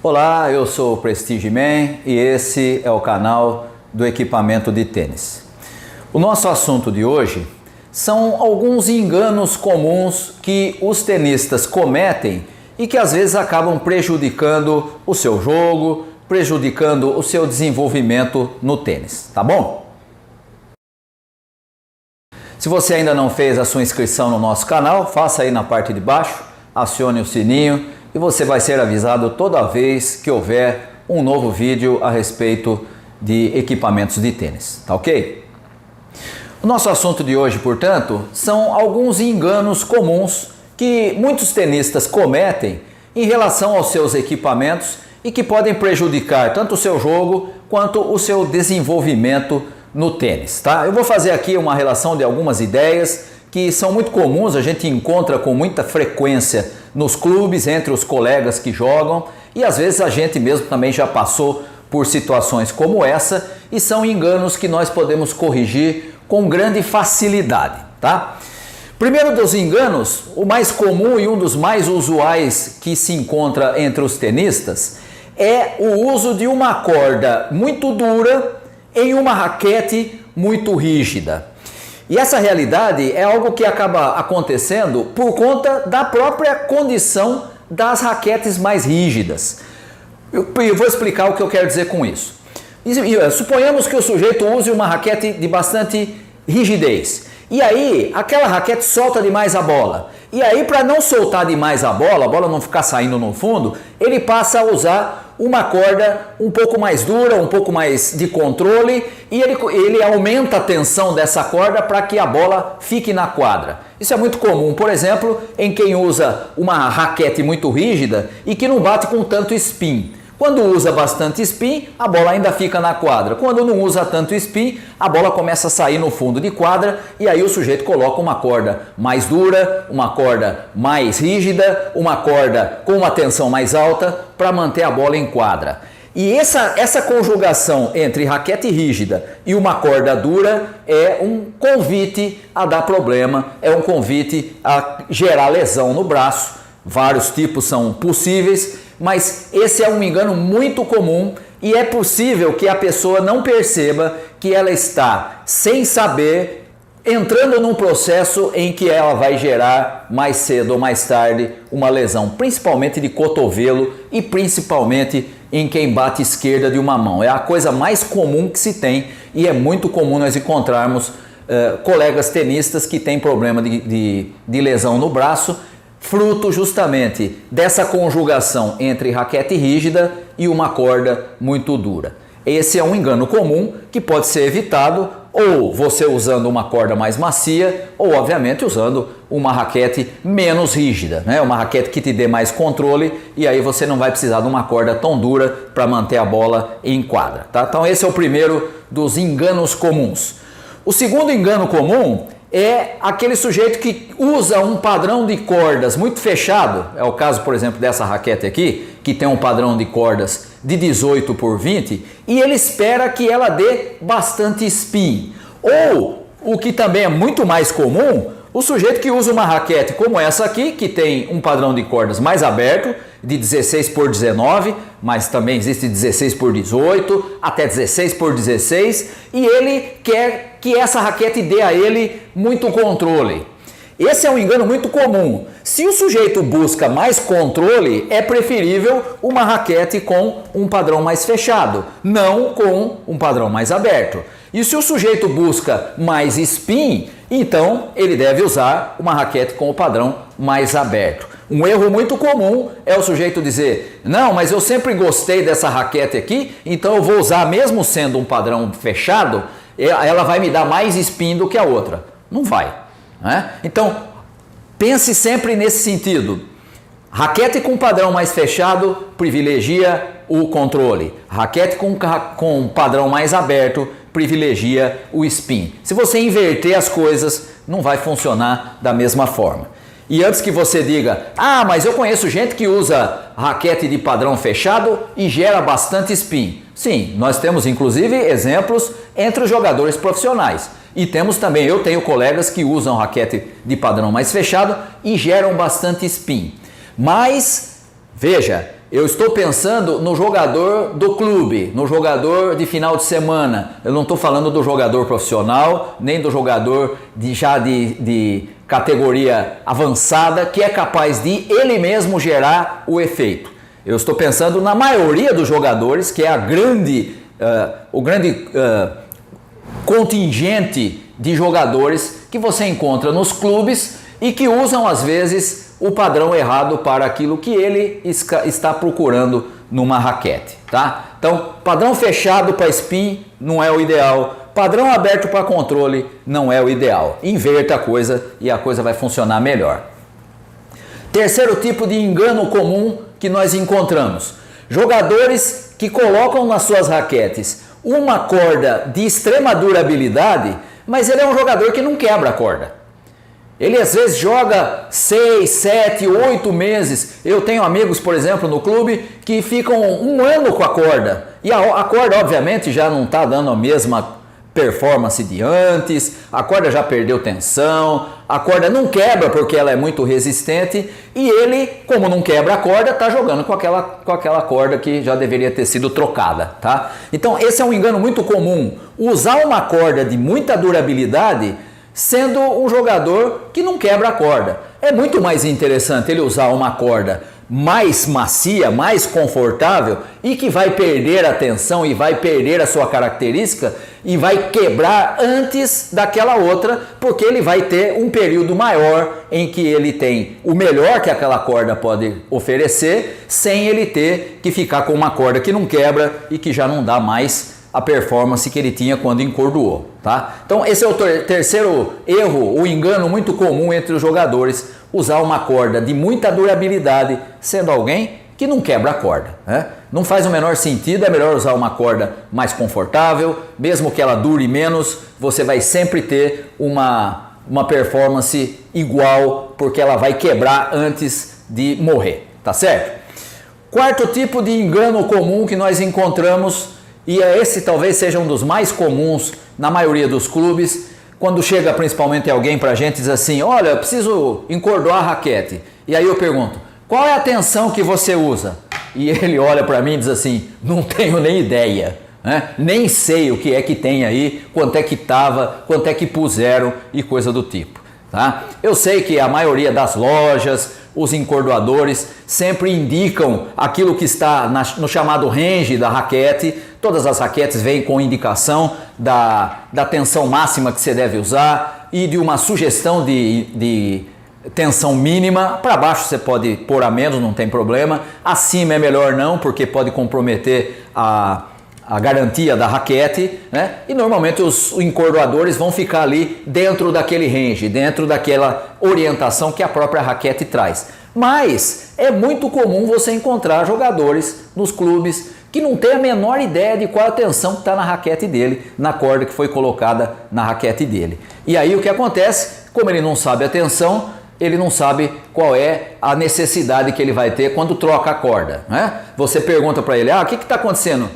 Olá, eu sou o Prestige Man e esse é o canal do equipamento de tênis. O nosso assunto de hoje são alguns enganos comuns que os tenistas cometem e que às vezes acabam prejudicando o seu jogo, prejudicando o seu desenvolvimento no tênis, tá bom? Se você ainda não fez a sua inscrição no nosso canal, faça aí na parte de baixo, acione o sininho e você vai ser avisado toda vez que houver um novo vídeo a respeito de equipamentos de tênis, tá ok? O nosso assunto de hoje, portanto, são alguns enganos comuns que muitos tenistas cometem em relação aos seus equipamentos e que podem prejudicar tanto o seu jogo quanto o seu desenvolvimento no tênis, tá? Eu vou fazer aqui uma relação de algumas ideias que são muito comuns, a gente encontra com muita frequência nos clubes, entre os colegas que jogam, e às vezes a gente mesmo também já passou por situações como essa, e são enganos que nós podemos corrigir com grande facilidade, tá? Primeiro dos enganos, o mais comum e um dos mais usuais que se encontra entre os tenistas é o uso de uma corda muito dura em uma raquete muito rígida. E essa realidade é algo que acaba acontecendo por conta da própria condição das raquetes mais rígidas. Eu vou explicar o que eu quero dizer com isso. Suponhamos que o sujeito use uma raquete de bastante rigidez. E aí, aquela raquete solta demais a bola. E aí, para não soltar demais a bola não ficar saindo no fundo, ele passa a usar uma corda um pouco mais dura, um pouco mais de controle, e ele aumenta a tensão dessa corda para que a bola fique na quadra. Isso é muito comum, por exemplo, em quem usa uma raquete muito rígida e que não bate com tanto spin. Quando usa bastante spin, a bola ainda fica na quadra. Quando não usa tanto spin, a bola começa a sair no fundo de quadra e aí o sujeito coloca uma corda mais dura, uma corda mais rígida, uma corda com uma tensão mais alta para manter a bola em quadra. E essa conjugação entre raquete rígida e uma corda dura é um convite a dar problema, é um convite a gerar lesão no braço. Vários tipos são possíveis, mas esse é um engano muito comum e é possível que a pessoa não perceba que ela está, sem saber, entrando num processo em que ela vai gerar mais cedo ou mais tarde uma lesão, principalmente de cotovelo e principalmente em quem bate esquerda de uma mão. É a coisa mais comum que se tem e é muito comum nós encontrarmos colegas tenistas que têm problema de lesão no braço, fruto justamente dessa conjugação entre raquete rígida e uma corda muito dura. Esse é um engano comum que pode ser evitado ou você usando uma corda mais macia ou obviamente usando uma raquete menos rígida, né? Uma raquete que te dê mais controle e aí você não vai precisar de uma corda tão dura para manter a bola em quadra, tá? Então esse é o primeiro dos enganos comuns. O segundo engano comum é aquele sujeito que usa um padrão de cordas muito fechado, é o caso, por exemplo, dessa raquete aqui, que tem um padrão de cordas de 18 por 20, e ele espera que ela dê bastante spin. Ou, o que também é muito mais comum, o sujeito que usa uma raquete como essa aqui, que tem um padrão de cordas mais aberto, de 16 por 19, mas também existe 16 por 18, até 16 por 16, e ele quer que essa raquete dê a ele muito controle. Esse é um engano muito comum. Se o sujeito busca mais controle, é preferível uma raquete com um padrão mais fechado, não com um padrão mais aberto. E se o sujeito busca mais spin, então ele deve usar uma raquete com o padrão mais aberto. Um erro muito comum é o sujeito dizer: não, mas eu sempre gostei dessa raquete aqui, então eu vou usar, mesmo sendo um padrão fechado, ela vai me dar mais spin do que a outra. Não vai, né? Então, pense sempre nesse sentido. Raquete com padrão mais fechado privilegia o controle. Raquete com padrão mais aberto privilegia o spin. Se você inverter as coisas, não vai funcionar da mesma forma. E antes que você diga: ah, mas eu conheço gente que usa raquete de padrão fechado e gera bastante spin. Sim, nós temos inclusive exemplos entre os jogadores profissionais. E temos também, eu tenho colegas que usam raquete de padrão mais fechado e geram bastante spin. Mas, veja, Eu estou pensando no jogador do clube, no jogador de final de semana. Eu não estou falando do jogador profissional, nem do jogador de categoria avançada, que é capaz de ele mesmo gerar o efeito. Eu estou pensando na maioria dos jogadores, que é o grande contingente de jogadores que você encontra nos clubes e que usam às vezes o padrão errado para aquilo que ele está procurando numa raquete, tá? Então, padrão fechado para spin não é o ideal, padrão aberto para controle não é o ideal. Inverta a coisa e a coisa vai funcionar melhor. Terceiro tipo de engano comum que nós encontramos: jogadores que colocam nas suas raquetes uma corda de extrema durabilidade, mas ele é um jogador que não quebra a corda. Ele às vezes joga 6, 7, 8 meses. Eu tenho amigos, por exemplo, no clube que ficam um ano com a corda. E a corda, obviamente, já não está dando a mesma performance de antes. A corda já perdeu tensão. A corda não quebra porque ela é muito resistente. E ele, como não quebra a corda, está jogando com aquela corda que já deveria ter sido trocada, tá? Então, esse é um engano muito comum. Usar uma corda de muita durabilidade sendo um jogador que não quebra a corda. É muito mais interessante ele usar uma corda mais macia, mais confortável e que vai perder a tensão e vai perder a sua característica e vai quebrar antes daquela outra, porque ele vai ter um período maior em que ele tem o melhor que aquela corda pode oferecer, sem ele ter que ficar com uma corda que não quebra e que já não dá mais a performance que ele tinha quando encordoou, tá? Então esse é o terceiro erro, o engano muito comum entre os jogadores, usar uma corda de muita durabilidade sendo alguém que não quebra a corda, né? Não faz o menor sentido, é melhor usar uma corda mais confortável, mesmo que ela dure menos, você vai sempre ter uma performance igual, porque ela vai quebrar antes de morrer, tá certo? Quarto tipo de engano comum que nós encontramos, e esse talvez seja um dos mais comuns na maioria dos clubes, quando chega principalmente alguém pra gente e diz assim: olha, eu preciso encordoar a raquete. E aí eu pergunto: qual é a tensão que você usa? E ele olha para mim e diz assim: não tenho nem ideia, né? Nem sei o que é que tem aí, quanto é que estava, quanto é que puseram e coisa do tipo, tá? Eu sei que a maioria das lojas, os encordoadores sempre indicam aquilo que está no chamado range da raquete. Todas as raquetes vêm com indicação da tensão máxima que você deve usar e de uma sugestão de tensão mínima. Para baixo você pode pôr a menos, não tem problema. Acima é melhor não, porque pode comprometer a garantia da raquete, né? E normalmente os encordoadores vão ficar ali dentro daquele range, dentro daquela orientação que a própria raquete traz. Mas é muito comum você encontrar jogadores nos clubes que não tem a menor ideia de qual a tensão que está na raquete dele, na corda que foi colocada na raquete dele. E aí o que acontece? Como ele não sabe a tensão, ele não sabe qual é a necessidade que ele vai ter quando troca a corda, né? Você pergunta para ele: o que está acontecendo?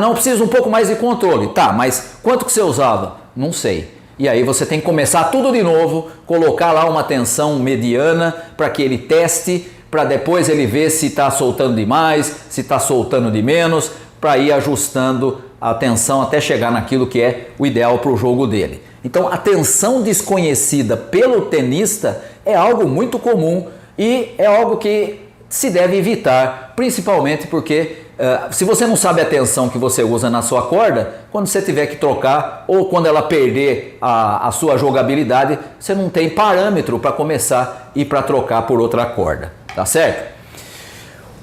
Não, preciso um pouco mais de controle. Tá, mas quanto que você usava? Não sei. E aí você tem que começar tudo de novo, colocar lá uma tensão mediana para que ele teste, para depois ele ver se está soltando demais, se está soltando de menos, para ir ajustando a tensão até chegar naquilo que é o ideal para o jogo dele. Então a tensão desconhecida pelo tenista é algo muito comum e é algo que se deve evitar, principalmente porque se você não sabe a tensão que você usa na sua corda, quando você tiver que trocar ou quando ela perder a sua jogabilidade, você não tem parâmetro para começar e para trocar por outra corda, tá certo?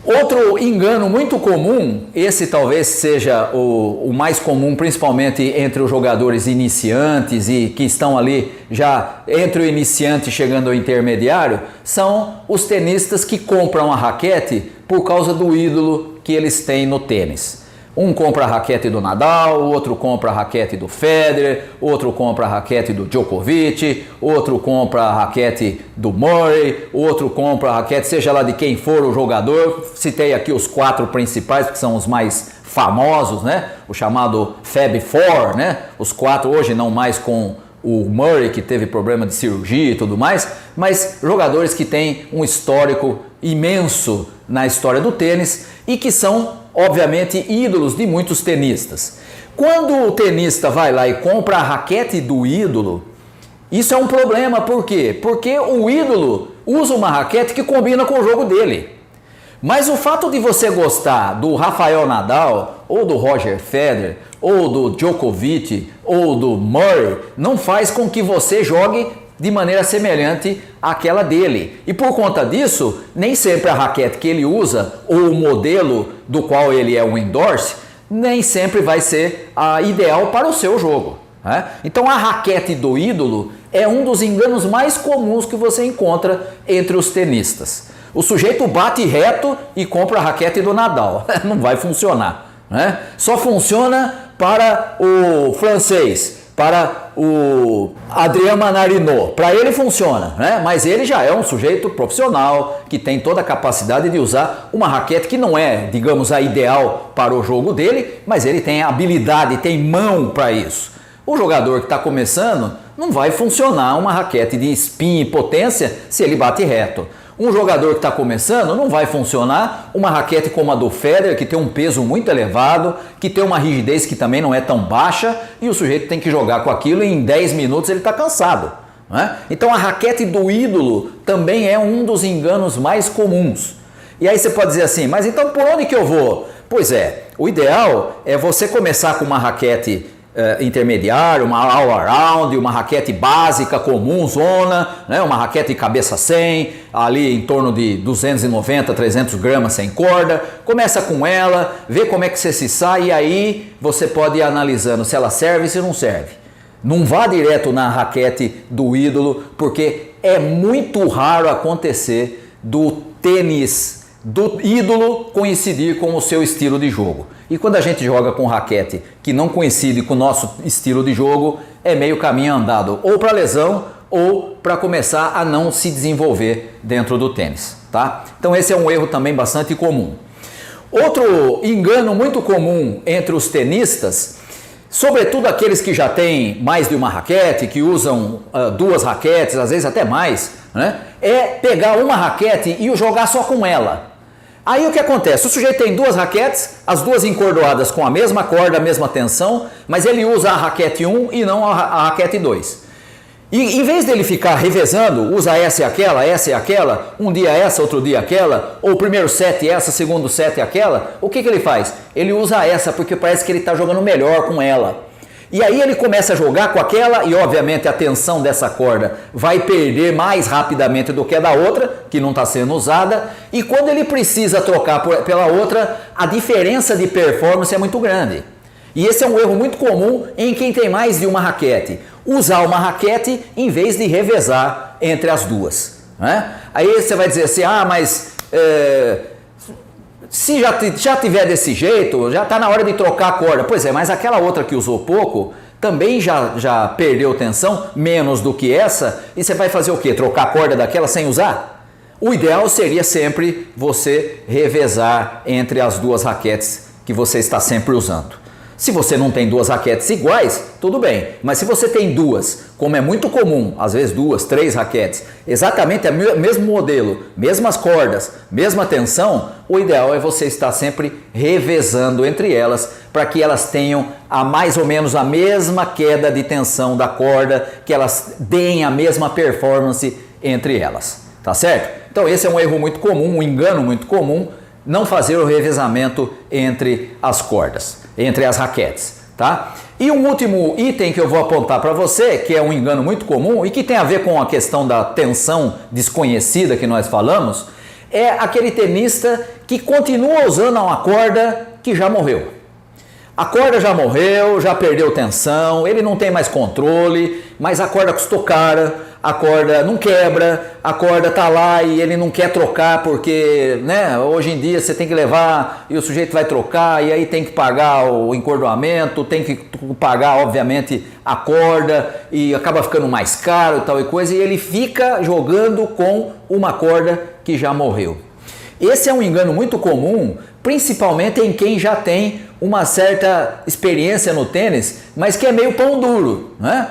Outro engano muito comum, esse talvez seja o mais comum, principalmente entre os jogadores iniciantes e que estão ali já entre o iniciante chegando ao intermediário, são os tenistas que compram a raquete por causa do ídolo que eles têm no tênis. Um compra a raquete do Nadal, outro compra a raquete do Federer, outro compra a raquete do Djokovic, outro compra a raquete do Murray, outro compra a raquete, seja lá de quem for o jogador. Citei aqui os 4 principais, que são os mais famosos, né? O chamado Fab Four, né? Os 4 hoje não mais com o Murray, que teve problema de cirurgia e tudo mais, mas jogadores que têm um histórico imenso na história do tênis e que são, obviamente, ídolos de muitos tenistas. Quando o tenista vai lá e compra a raquete do ídolo, isso é um problema, por quê? Porque o ídolo usa uma raquete que combina com o jogo dele. Mas o fato de você gostar do Rafael Nadal, ou do Roger Federer, ou do Djokovic, ou do Murray, não faz com que você jogue de maneira semelhante àquela dele. E por conta disso, nem sempre a raquete que ele usa, ou o modelo do qual ele é um endorse, nem sempre vai ser a ideal para o seu jogo. Né? Então a raquete do ídolo é um dos enganos mais comuns que você encontra entre os tenistas. O sujeito bate reto e compra a raquete do Nadal. Não vai funcionar. Né? Só funciona para o francês, para o Adrien Manarino. Para ele funciona, né? Mas ele já é um sujeito profissional que tem toda a capacidade de usar uma raquete que não é, digamos, a ideal para o jogo dele, mas ele tem habilidade, tem mão para isso. O jogador que está começando não vai funcionar uma raquete de spin e potência se ele bate reto. Um jogador que está começando não vai funcionar uma raquete como a do Federer, que tem um peso muito elevado, que tem uma rigidez que também não é tão baixa e o sujeito tem que jogar com aquilo e em 10 minutos ele está cansado. Né? Então a raquete do ídolo também é um dos enganos mais comuns. E aí você pode dizer assim, mas então por onde que eu vou? Pois é, o ideal é você começar com uma raquete intermediário, uma all-around, uma raquete básica, comum, zona, né? Uma raquete de cabeça 100, ali em torno de 290, 300 gramas sem corda. Começa com ela, vê como é que você se sai e aí você pode ir analisando se ela serve e se não serve. Não vá direto na raquete do ídolo, porque é muito raro acontecer do tênis do ídolo coincidir com o seu estilo de jogo. E quando a gente joga com raquete que não coincide com o nosso estilo de jogo, é meio caminho andado ou para lesão ou para começar a não se desenvolver dentro do tênis, tá? Então esse é um erro também bastante comum. Outro engano muito comum entre os tenistas, sobretudo aqueles que já têm mais de uma raquete, que usam duas raquetes, às vezes até mais, né? É pegar uma raquete e jogar só com ela. Aí o que acontece? O sujeito tem duas raquetes, as duas encordoadas com a mesma corda, a mesma tensão, mas ele usa a raquete 1 e não a raquete 2. E em vez dele ficar revezando, usa essa e aquela, um dia essa, outro dia aquela, ou primeiro set essa, segundo set aquela, o que ele faz? Ele usa essa porque parece que ele está jogando melhor com ela. E aí ele começa a jogar com aquela e obviamente a tensão dessa corda vai perder mais rapidamente do que a da outra, que não está sendo usada, e quando ele precisa trocar pela outra, a diferença de performance é muito grande. E esse é um erro muito comum em quem tem mais de uma raquete. Usar uma raquete em vez de revezar entre as duas. Né? Aí você vai dizer assim, mas se já tiver desse jeito, já está na hora de trocar a corda. Pois é, mas aquela outra que usou pouco também já perdeu tensão, menos do que essa, e você vai fazer o quê? Trocar a corda daquela sem usar? O ideal seria sempre você revezar entre as duas raquetes que você está sempre usando. Se você não tem duas raquetes iguais, tudo bem. Mas se você tem duas, como é muito comum, às vezes 2, 3 raquetes, exatamente o mesmo modelo, mesmas cordas, mesma tensão, o ideal é você estar sempre revezando entre elas para que elas tenham mais ou menos a mesma queda de tensão da corda, que elas deem a mesma performance entre elas. Tá certo? Então esse é um erro muito comum, um engano muito comum, não fazer o revezamento entre as cordas, entre as raquetes, tá? E um último item que eu vou apontar para você, que é um engano muito comum e que tem a ver com a questão da tensão desconhecida que nós falamos, é aquele tenista que continua usando uma corda que já morreu. A corda já morreu, já perdeu tensão, ele não tem mais controle, mas a corda custou cara, a corda não quebra, a corda tá lá e ele não quer trocar porque, né, hoje em dia você tem que levar e o sujeito vai trocar e aí tem que pagar o encordoamento, tem que pagar obviamente a corda e acaba ficando mais caro e tal e coisa, e ele fica jogando com uma corda que já morreu. Esse é um engano muito comum, principalmente em quem já tem uma certa experiência no tênis, mas que é meio pão duro, né?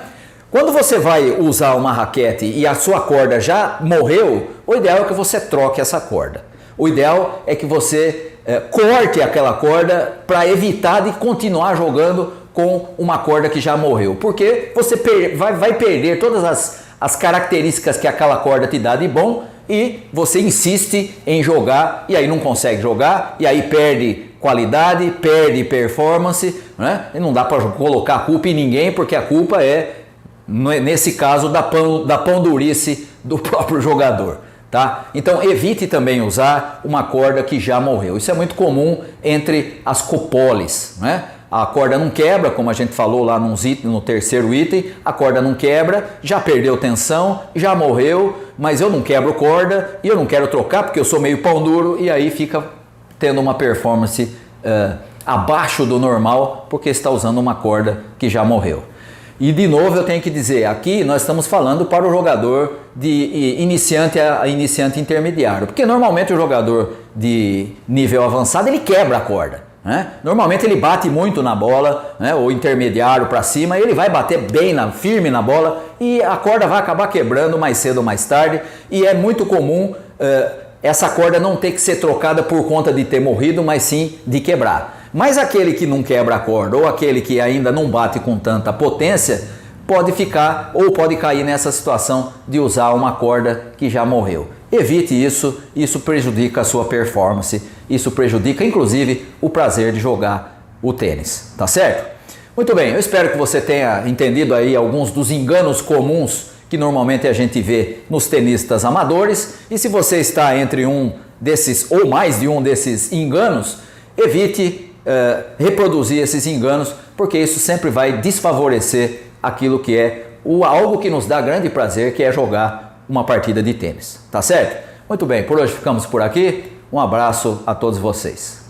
Quando você vai usar uma raquete e a sua corda já morreu, o ideal é que você troque essa corda. O ideal é que você corte aquela corda para evitar de continuar jogando com uma corda que já morreu, porque você vai perder todas as características que aquela corda te dá de bom e você insiste em jogar e aí não consegue jogar e aí perde qualidade, perde performance, né? E não dá para colocar a culpa em ninguém, porque a culpa é, nesse caso, da pão-durice do próprio jogador, tá? Então evite também usar uma corda que já morreu. Isso é muito comum entre as copoles, né? A corda não quebra, como a gente falou lá no terceiro item, a corda não quebra, já perdeu tensão, já morreu, mas eu não quebro corda e eu não quero trocar porque eu sou meio pão duro e aí fica tendo uma performance abaixo do normal porque está usando uma corda que já morreu. E de novo eu tenho que dizer, aqui nós estamos falando para o jogador de iniciante a iniciante intermediário, porque normalmente o jogador de nível avançado ele quebra a corda. Normalmente ele bate muito na bola, né? O intermediário para cima, ele vai bater bem firme na bola e a corda vai acabar quebrando mais cedo ou mais tarde e é muito comum essa corda não ter que ser trocada por conta de ter morrido, mas sim de quebrar. Mas aquele que não quebra a corda ou aquele que ainda não bate com tanta potência pode ficar ou pode cair nessa situação de usar uma corda que já morreu. Evite isso, isso prejudica a sua performance, isso prejudica inclusive o prazer de jogar o tênis, tá certo? Muito bem, eu espero que você tenha entendido aí alguns dos enganos comuns que normalmente a gente vê nos tenistas amadores, e se você está entre um desses ou mais de um desses enganos, evite reproduzir esses enganos, porque isso sempre vai desfavorecer aquilo que é algo que nos dá grande prazer, que é jogar uma partida de tênis, tá certo? Muito bem, por hoje ficamos por aqui, um abraço a todos vocês.